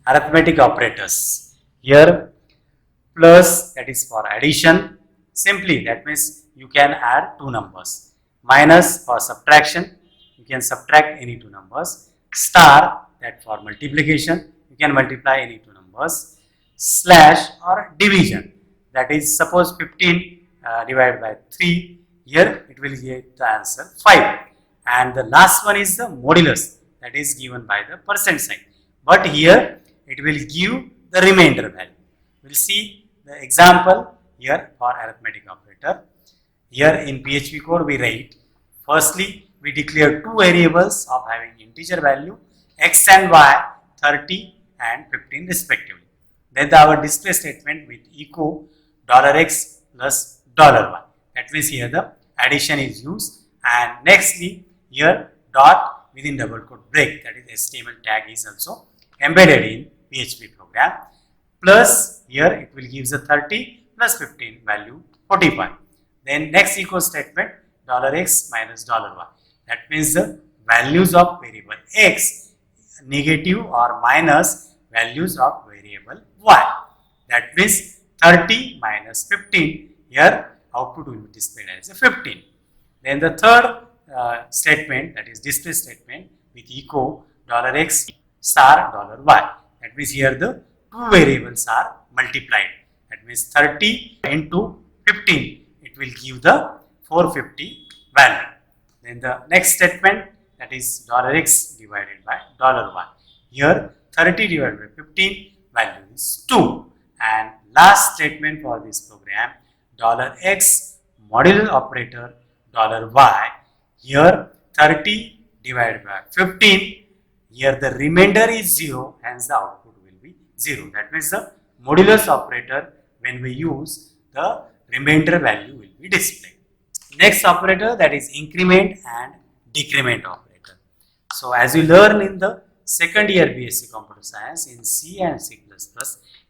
arithmetic operators. Here plus, that is for addition. Simply, that means you can add two numbers. Minus for subtraction, you can subtract any two numbers. Star, that for multiplication, you can multiply any two numbers. Slash or division, that is suppose 15 divided by 3, here it will give the answer 5. And the last one is the modulus, that is given by the percent sign. But here it will give the remainder value. We will see the example here for arithmetic operator. Here in PHP code we write, firstly we declare two variables of having integer value x and y, 30 and 15 respectively. Then our display statement with echo $x plus $y. That means here the addition is used, and nextly here dot within double quote break, that is HTML tag is also embedded in PHP program. Plus here it will give the 30 plus 15 value 45. Then next echo statement $x minus $y. That means the values of variable x negative or minus values of variable y. That means 30 minus 15, here output will be displayed as a 15. Then the third statement, that is display statement with echo $x star $y. That means here the two variables are multiplied. That means 30 into 15, it will give the 450 value. Then the next statement, that is $x divided by $y. Here 30 divided by 15 value is 2. And last statement for this program, $x modular operator $y. Here 30 divided by 15, here the remainder is 0, hence the output will be 0. That means the modulus operator, when we use, the remainder value will be displayed. Next operator, that is increment and decrement operator. So as you learn in the second year BSc Computer Science in C and C++,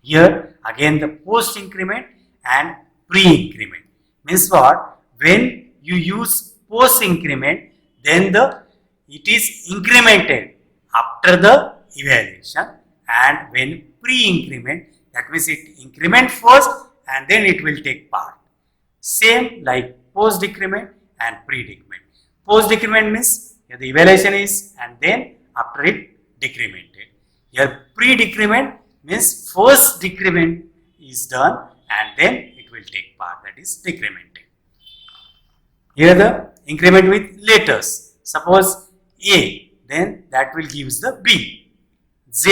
here again the post increment and pre-increment. Means what? When you use post increment, then it is incremented after the evaluation, and when pre-increment, that means it increment first and then it will take part. Same like post decrement and pre-decrement. Post decrement means here the evaluation is and then after it decremented. Here pre-decrement means first decrement is done and then it will take part, that is decremented. Here the increment with letters. Suppose A, then that will give the B. Z,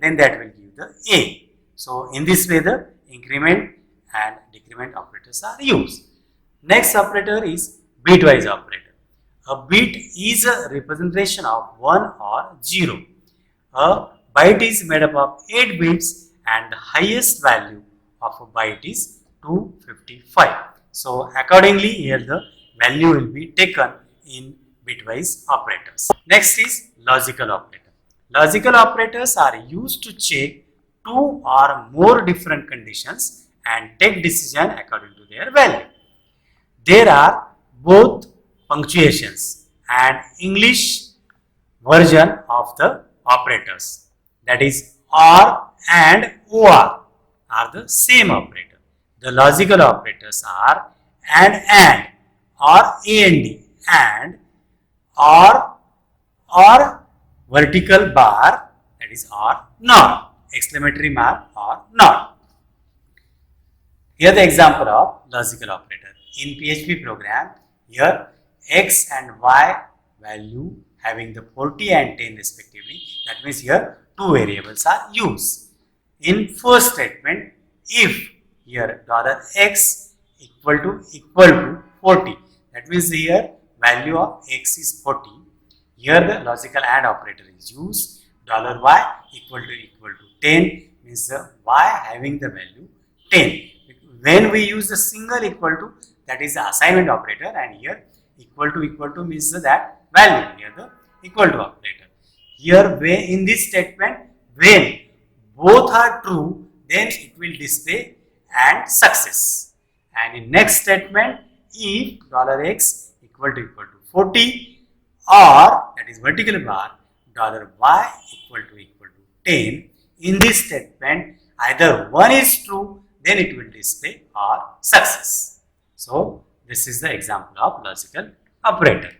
then that will give the A. So in this way the increment and decrement operators are used. Next operator is bitwise operator. A bit is a representation of 1 or 0. A byte is made up of 8 bits and the highest value of a byte is 255. So accordingly here the value will be taken in bitwise operators. Next is logical operator. Logical operators are used to check two or more different conditions and take decision according to their value. There are both punctuations and English version of the operators, that is OR and OR are the same operator. The logical operators are and or and or vertical bar, that is or not, exclamatory mark or not. Here the example of logical operator. In PHP program, here x and y value having the 40 and 10 respectively, that means here two variables are used. In first statement, if here $x equal to 40, that means here value of x is 40. Here the logical AND operator is used. $y equal to 10 means the y having the value 10. When we use the single equal to, that is the assignment operator, and here equal to means that value, here the equal to operator. Here in this statement, when both are true, then it will display and success. And in next statement, if $x equal to 40 or, that is vertical bar, $y equal to 10, in this statement either 1 is true, then it will display or success. So this is the example of logical operator.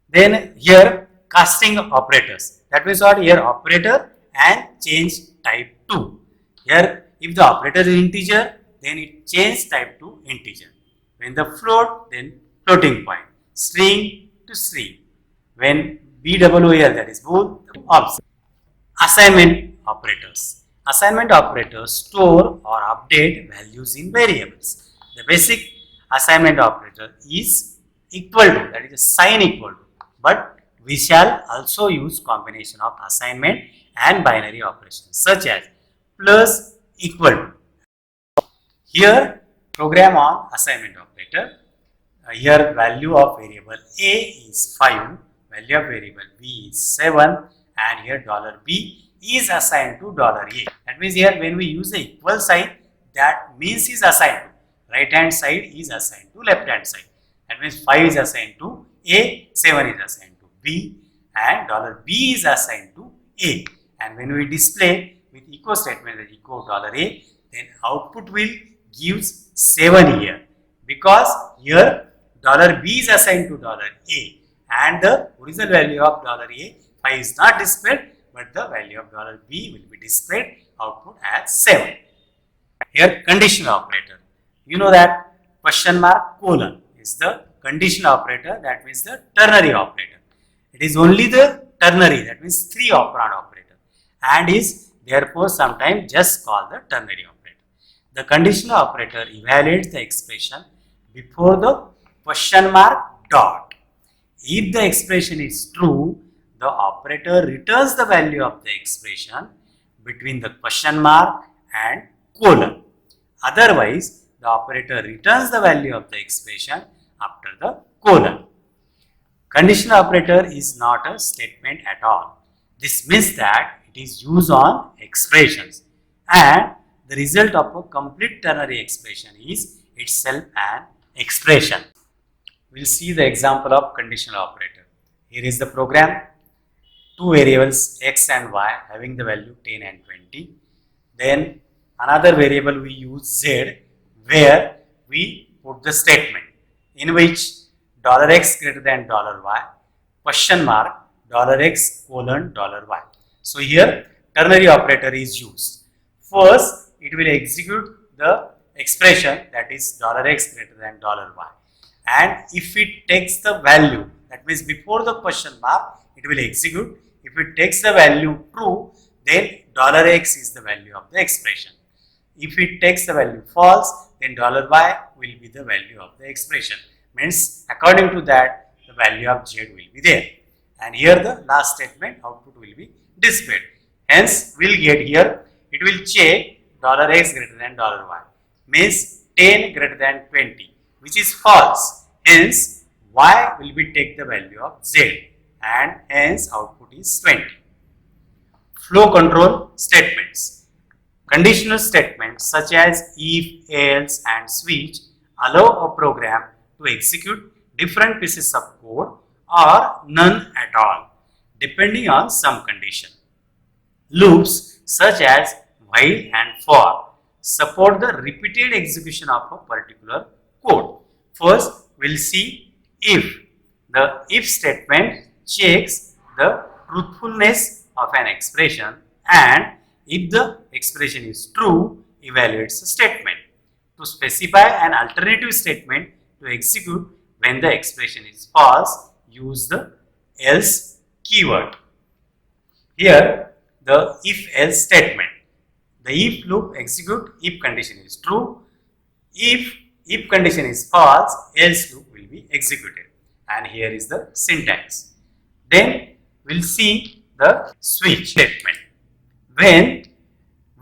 Then here casting operators. That means what? Here operator and change type to. Here if the operator is integer, then it change type to integer. When the float, then floating point. String to string. When BOOL, that is bool, opposite. Assignment operators. Assignment operators store or update values in variables. The basic assignment operator is equal to, that is a sign equal to, but we shall also use combination of assignment and binary operations such as plus, equal to. Here program on assignment operator. Here value of variable A is 5, value of variable B is 7, and here $B is assigned to $A. That means here when we use the equal sign, that means is assigned to right hand side is assigned to left hand side. That means 5 is assigned to A, 7 is assigned to B, and $B is assigned to A. And when we display with echo statement, that echo $A, then output will gives 7 here, because here $B is assigned to $A, and the original value of $A 5 is not displayed, but the value of $B will be displayed output as 7. Here conditional operator. You know that question mark colon is the conditional operator, that means the ternary operator. It is only the ternary, that means 3 operand operator, and is therefore sometimes just called the ternary operator. The conditional operator evaluates the expression before the question mark dot. If the expression is true, the operator returns the value of the expression between the question mark and colon. Otherwise, the operator returns the value of the expression after the colon. Conditional operator is not a statement at all. This means that it is used on expressions, and the result of a complete ternary expression is itself an expression. We will see the example of conditional operator. Here is the program. 2 variables x and y having the value 10 and 20. Then another variable we use z, where we put the statement in which $x greater than $y, question mark $x colon $y. So here ternary operator is used. First it will execute the expression, that is $x greater than $y, and if it takes the value, that means before the question mark it will execute. If it takes the value true, then $x is the value of the expression. If it takes the value false, then $y will be the value of the expression. Means according to that, the value of z will be there. And here the last statement output will be displayed. Hence, we will get here, it will check $x greater than $y. Means 10 greater than 20, which is false. Hence, y will be take the value of z, and hence output is 20. Flow control statements. Conditional statements such as if, else, and switch allow a program to execute different pieces of code or none at all, depending on some condition. Loops such as while and for support the repeated execution of a particular code. First, we'll see if. The if statement checks the truthfulness of an expression, and if the expression is true, evaluates the statement. To specify an alternative statement to execute when the expression is false, use the else keyword. Here, the if-else statement. The if loop execute if condition is true. If condition is false, else loop will be executed. And here is the syntax. Then we'll see the switch statement. When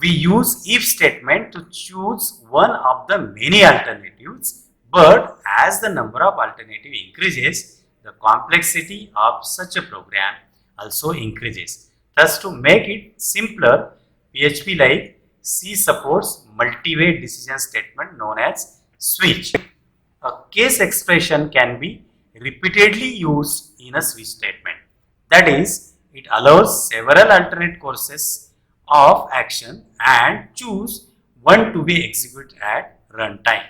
we use if statement to choose one of the many alternatives, but as the number of alternatives increases, the complexity of such a program also increases. Thus, to make it simpler, PHP like C supports multi-way decision statement known as switch. A case expression can be repeatedly used in a switch statement. That is, it allows several alternate courses of action and choose one to be executed at runtime.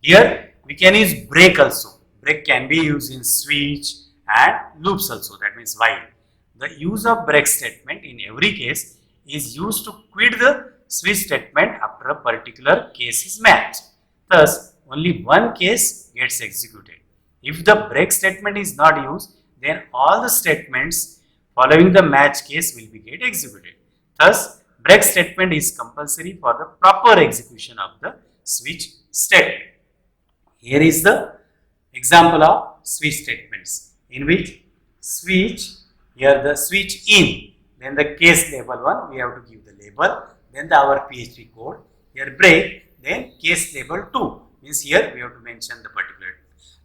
Here we can use break also. Break can be used in switch and loops also, that means while. The use of break statement in every case is used to quit the switch statement after a particular case is matched. Thus, only one case gets executed. If the break statement is not used, then all the statements following the match case will be get executed. Thus, break statement is compulsory for the proper execution of the switch statement. Here is the example of switch statements in which switch, here the switch in, then the case label 1 we have to give the label, then our PHP code, here break, then case label 2, means here we have to mention the particular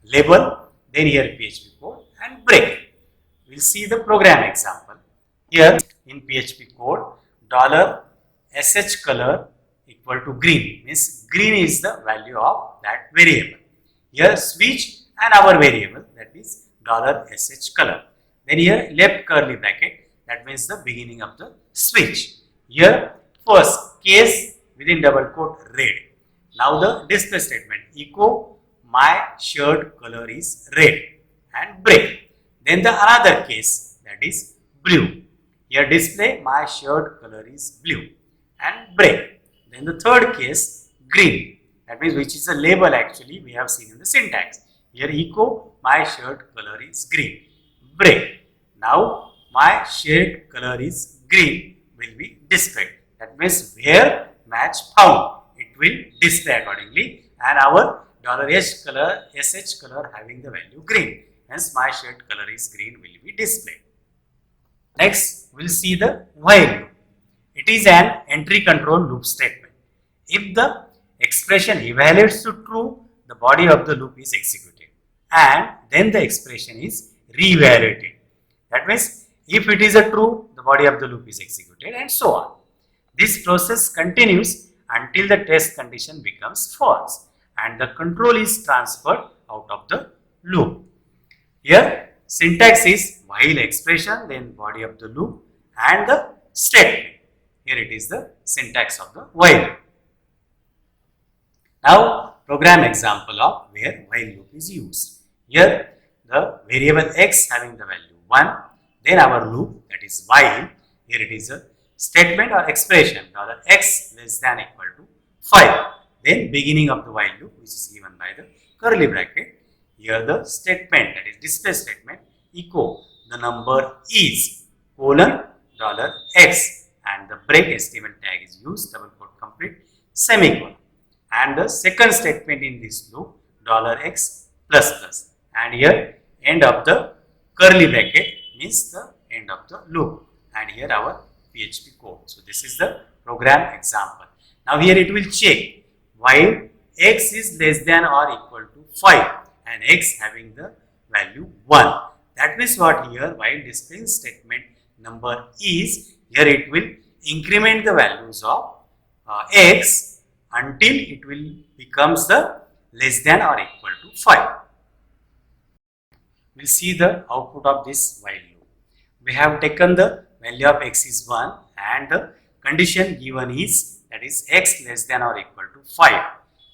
label, then here PHP code and break. We will see the program example. Here in PHP code, $sh color equal to green, means green is the value of that variable. Here switch and our variable, that is $sh color. Then here left curly bracket, that means the beginning of the switch. Here first case within double quote red. Now the display statement, echo my shirt color is red and break. Then the another case, that is blue. Here display my shirt color is blue and break. Then the third case, green, that means which is a label actually we have seen in the syntax. Here echo my shirt color is green, break. Now my shirt color is green will be displayed. That means where match found, it will display accordingly, and our $sh color having the value green. Hence my shirt color is green will be displayed. Next we will see the while loop. It is an entry control loop statement. If the expression evaluates to true, the body of the loop is executed and then the expression is re-evaluated. That means if it is a true, the body of the loop is executed and so on. This process continues until the test condition becomes false and the control is transferred out of the loop. Here syntax is while expression, then body of the loop and the statement. Here it is the syntax of the while loop. Now program example of where while loop is used. Here the variable x having the value 1, then our loop, that is while, here it is a statement or expression $x less than equal to 5, then beginning of the while loop which is given by the curly bracket. Here the statement, that is display statement, echo the number is colon $x and the break HTML tag is used, double quote complete, semicolon. And the second statement in this loop $x plus plus, and here end of the curly bracket means the end of the loop, and here our PHP code. So this is the program example. Now here it will check while x is less than or equal to 5 and x having the value 1. That means what, here while displaying statement number is, here it will increment the values of x until it will becomes the less than or equal to 5. We will see the output of this while loop. We have taken the value of x is 1 and the condition given is, that is x less than or equal to 5.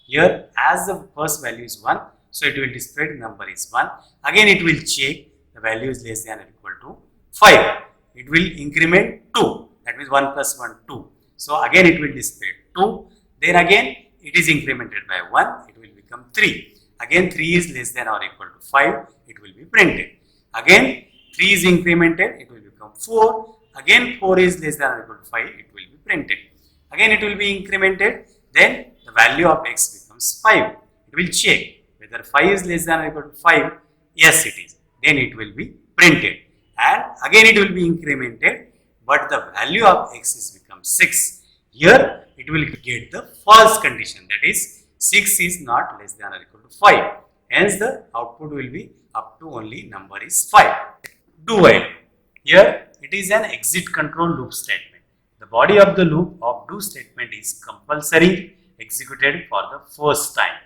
Here as the first value is 1, so it will display the number is 1. Again it will check the value is less than or equal to 5. It will increment 2, that means 1 plus 1 2. So again it will display 2. Then again it is incremented by 1, it will become 3. Again 3 is less than or equal to 5, it will be printed. Again 3 is incremented, it will become 4. Again 4 is less than or equal to 5, it will be printed. Again it will be incremented, then the value of x becomes 5. It will check whether 5 is less than or equal to 5, yes it is. Then it will be printed. And again it will be incremented, but the value of x is become 6. Here it will get the false condition, that is 6 is not less than or equal to 5. Hence the output will be up to only number is 5. Do while. Here it is an exit control loop statement. The body of the loop of do statement is compulsory executed for the first time.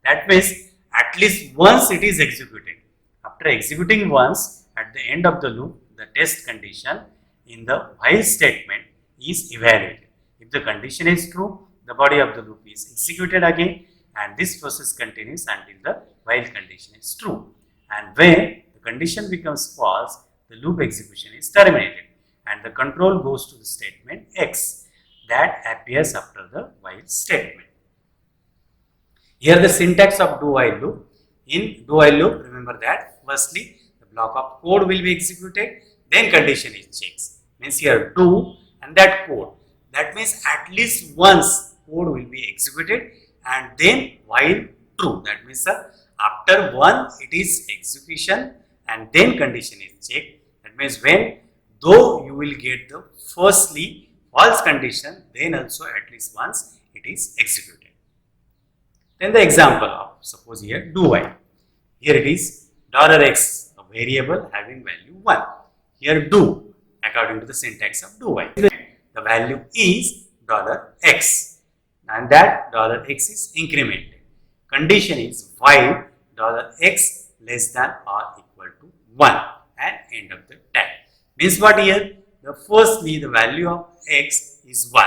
That means at least once it is executed. After executing once, at the end of the loop, the test condition in the while statement is evaluated. If the condition is true, the body of the loop is executed again, and this process continues until the while condition is true. And when the condition becomes false, the loop execution is terminated and the control goes to the statement X that appears after the while statement. Here the syntax of do while loop. In do while loop, remember that firstly the block of code will be executed, then condition is checked. Means here do and that code. That means at least once code will be executed and then while true. That means after one it is execution and then condition is checked. That means when though you will get the firstly false condition, then also at least once it is executed. Then the example of suppose here do while. Here it is $x, a variable having value 1. Here do according to the syntax of do while. The value is $x and that $x is incremented. Condition is while $x less than or equal to 1 and end of the tag. Means what here? The firstly the value of x is 1.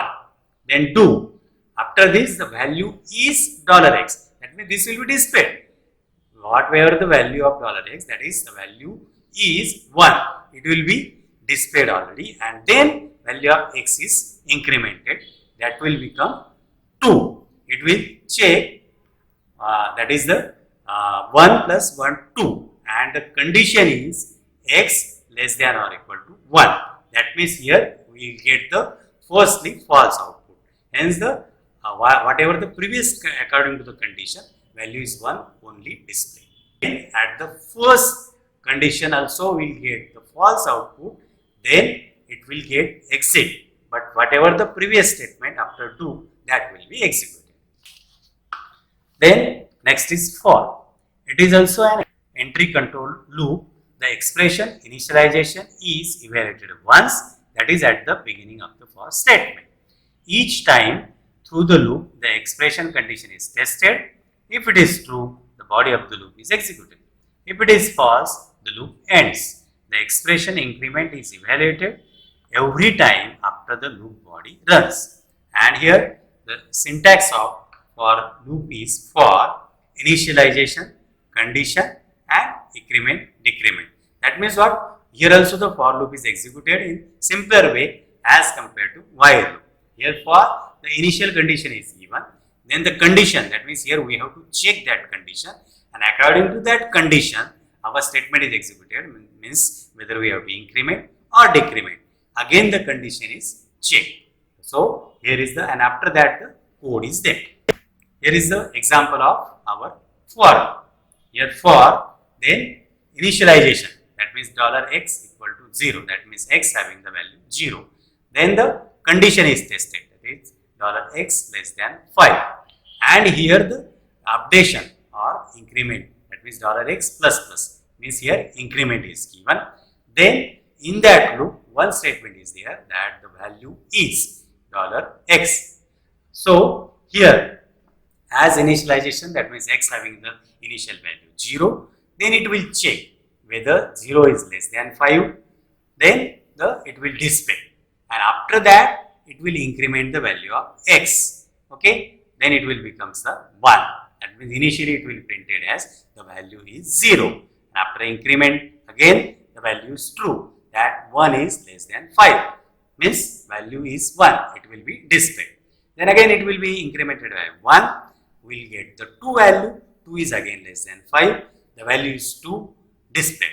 Then do. After this the value is $x. That means this will be displayed. Whatever the value of $x, that is the value is 1. It will be displayed already and then value of x is incremented. That will become 2. It will check that is the 1 plus 1 2 and the condition is x less than or equal to 1. That means here we will get the firstly false output. Hence the whatever the previous according to the condition value is 1 only display. At the first condition also we will get the false output, then it will get exit. But whatever the previous statement after do, that will be executed. Then next is for. It is also an entry control loop. The expression initialization is evaluated once, that is at the beginning of the for statement. Each time through the loop, the expression condition is tested. If it is true, the body of the loop is executed. If it is false, the loop ends. The expression increment is evaluated every time after the loop body runs. And here the syntax of for loop is for, initialization, condition and increment, decrement. That means what? Here also the for loop is executed in simpler way as compared to while loop. Here for the initial condition is given, then the condition, that means here we have to check that condition and according to that condition our statement is executed, means whether we have to increment or decrement. Again the condition is checked. So here is the, and after that the code is there. Here is the example of our for. Here for, then initialization, that means $x equal to 0, that means x having the value 0. Then the condition is tested, that is $x less than 5. And here the updation or increment, that means $x plus plus, means here increment is given. Then in that loop one statement is there that the value is $x. So here as initialization, that means x having the initial value 0, then it will check whether 0 is less than 5, then it will display, and after that it will increment the value of x. Okay, then it will becomes the 1. That means initially it will be printed as the value is 0, and after increment again the value is true, that 1 is less than 5, means value is 1, it will be displayed. Then again it will be incremented by 1, we will get the 2 value, 2 is again less than 5, the value is 2 displayed.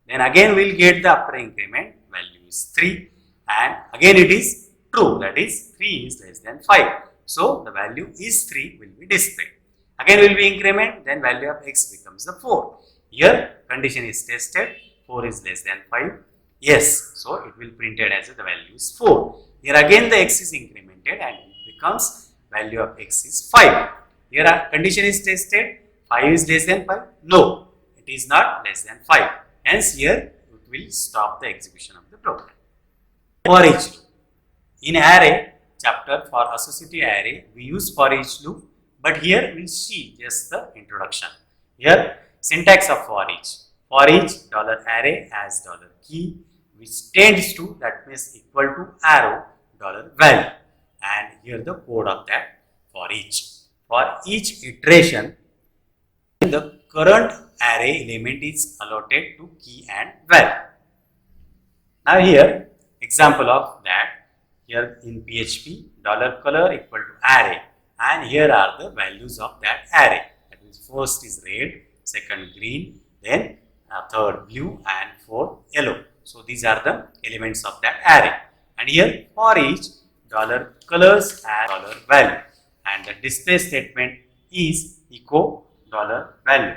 Then again we will get the after increment value is 3 and again it is true, that is 3 is less than 5. So the value is 3 will be displayed. Again will be increment, then value of x becomes the 4. Here condition is tested, 4 is less than 5. Yes, so it will printed as the value is 4. Here again the x is incremented and it becomes value of x is 5. Here condition is tested, 5 is less than 5. No, it is not less than 5. Hence here it will stop the execution of the program. For each loop. In array chapter for associative array we use for each loop, but here we will see just the introduction. Here syntax of for each. For each $array as $key which tends to, that means equal to arrow, $value, and here the code of that for each. For each iteration, the current array element is allotted to key and value. Now here, example of that, here in PHP, $color equal to array, and here are the values of that array. That means first is red, second green, then third blue, and fourth yellow. So these are the elements of that array. And here for each, $colors and $value, and the display statement is echo $value,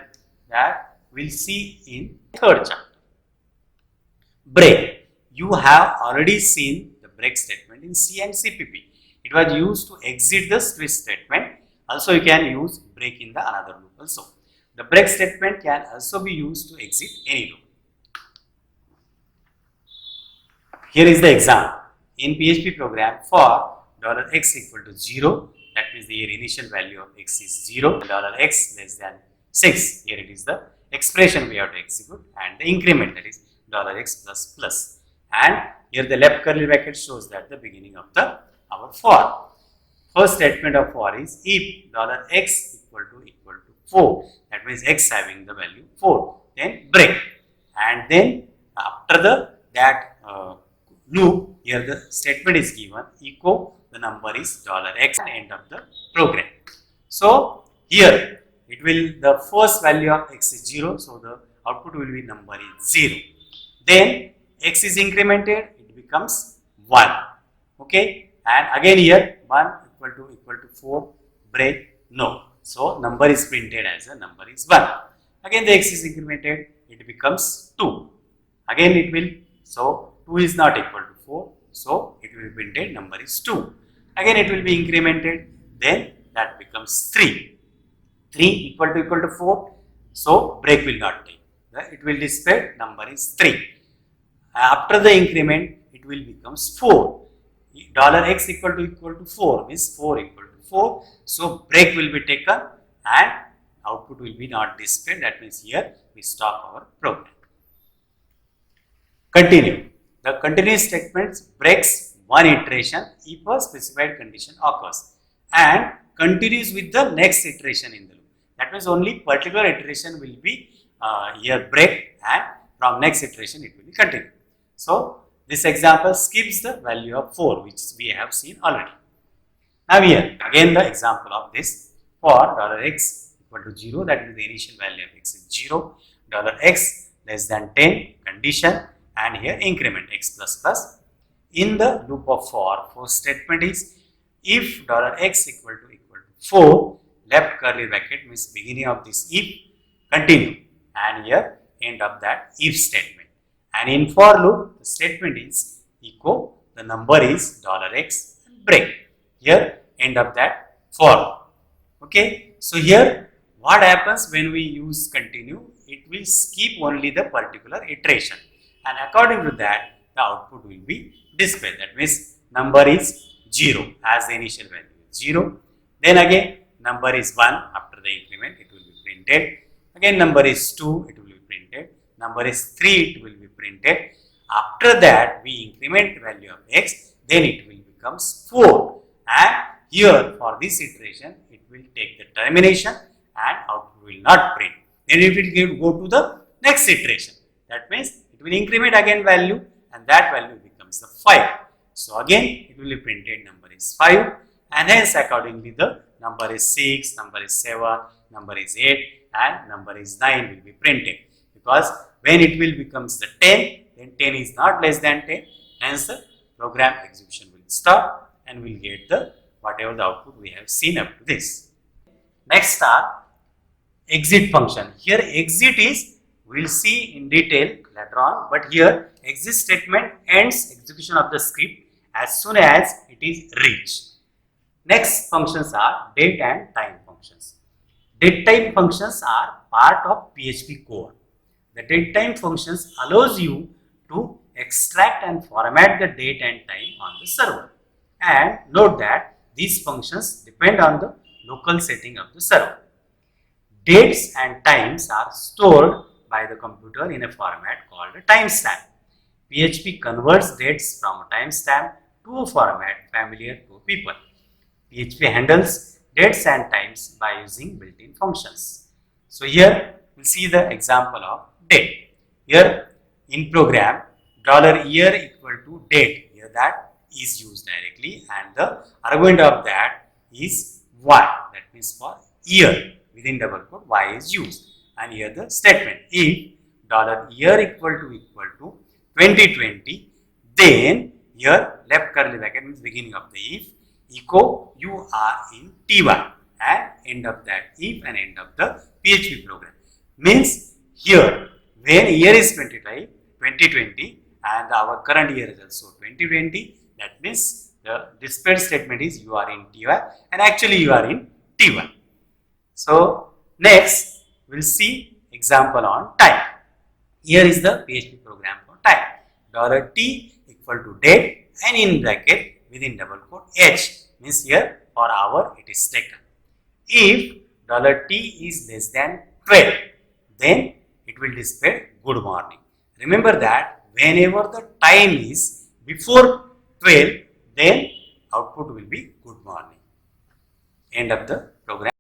that we'll see in third chapter. Break. You have already seen the break statement in C and CPP. It was used to exit the switch statement. Also you can use break in the another loop also. The break statement can also be used to exit any loop. Here is the example. In PHP program, for $x equal to 0, that means the initial value of x is 0, $x less than 6, here it is the expression we have to execute, and the increment, that is $x plus plus. And here the left curly bracket shows that the beginning of our for. First statement of for is if $x equal to 4, that means x having the value 4, then break. And then after that loop, here the statement is given, echo the number is $x at the end of the program. So here it will, the first value of x is 0, so the output will be number is 0. Then x is incremented, it becomes 1. Okay, and again here 1 equal to 4, break, no. So number is printed as a number is 1. Again the x is incremented, it becomes 2. Again it will, so 2 is not equal to 4, so it will be printed number is 2. Again it will be incremented, then that becomes 3. 3 equal to 4, so break will not take. It will display number is 3. After the increment, it will becomes 4. $x equal to 4 means 4 equal to 4. So break will be taken and output will be not displayed. That means here we stop our program. Continue. The continuous statement breaks one iteration if a specified condition occurs and continues with the next iteration in the loop. That means only particular iteration will be here break, and from next iteration it will be continued. So this example skips the value of 4, which we have seen already. Now here again the example of this, for $x equal to 0, that is the initial value of x is 0, $x less than 10 condition, and here increment x plus plus. In the loop of for, first statement is if $x equal to 4, left curly bracket means beginning of this if, continue, and here end of that if statement. And in for loop, the statement is echo, the number is $x, and break. Here end of that for loop. Okay, so here what happens when we use continue? It will skip only the particular iteration, and according to that the output will be displayed. That means number is 0 as the initial value is 0. Then again number is 1, after the increment it will be printed. Again number is 2, it will be printed. Number is 3, it will be printed. After that we increment the value of x, then it will becomes 4. And here for this iteration it will take the termination and output will not print. Then it will go to the next iteration. That means it will increment again value, and that value becomes the 5. So again it will be printed number is 5, and hence accordingly the number is 6, number is 7, number is 8, and number is 9 will be printed. Because when it will becomes the 10, then 10 is not less than 10, hence the program execution will stop and we will get the whatever the output we have seen up to this. Next are exit function. Here exit is, we will see in detail later on, but here exit statement ends execution of the script as soon as it is reached. Next functions are date and time functions. Date time functions are part of PHP core. The date time functions allows you to extract and format the date and time on the server. And note that these functions depend on the local setting of the server. Dates and times are stored by the computer in a format called a timestamp. PHP converts dates from a timestamp to format familiar to people. PHP handles dates and times by using built-in functions. So here we'll see the example of date. Here in program $year equal to date. Here that is used directly, and the argument of that is y. That means for year within double quote y is used. And here the statement, if $year equal to 2020, then here left curly bracket means beginning of the if, echo you are in T1 and end of that if and end of the PHP program. Means here when year is 2020 and our current year is also 2020, that means the displayed statement is you are in T1 and actually you are in T1. So next we'll see example on time. Here is the PHP program for time. $t equal to date and in bracket within double quote h means here for hour it is taken. If $t is less than 12, then it will display good morning. Remember that whenever the time is before 12, then output will be good morning. End of the program.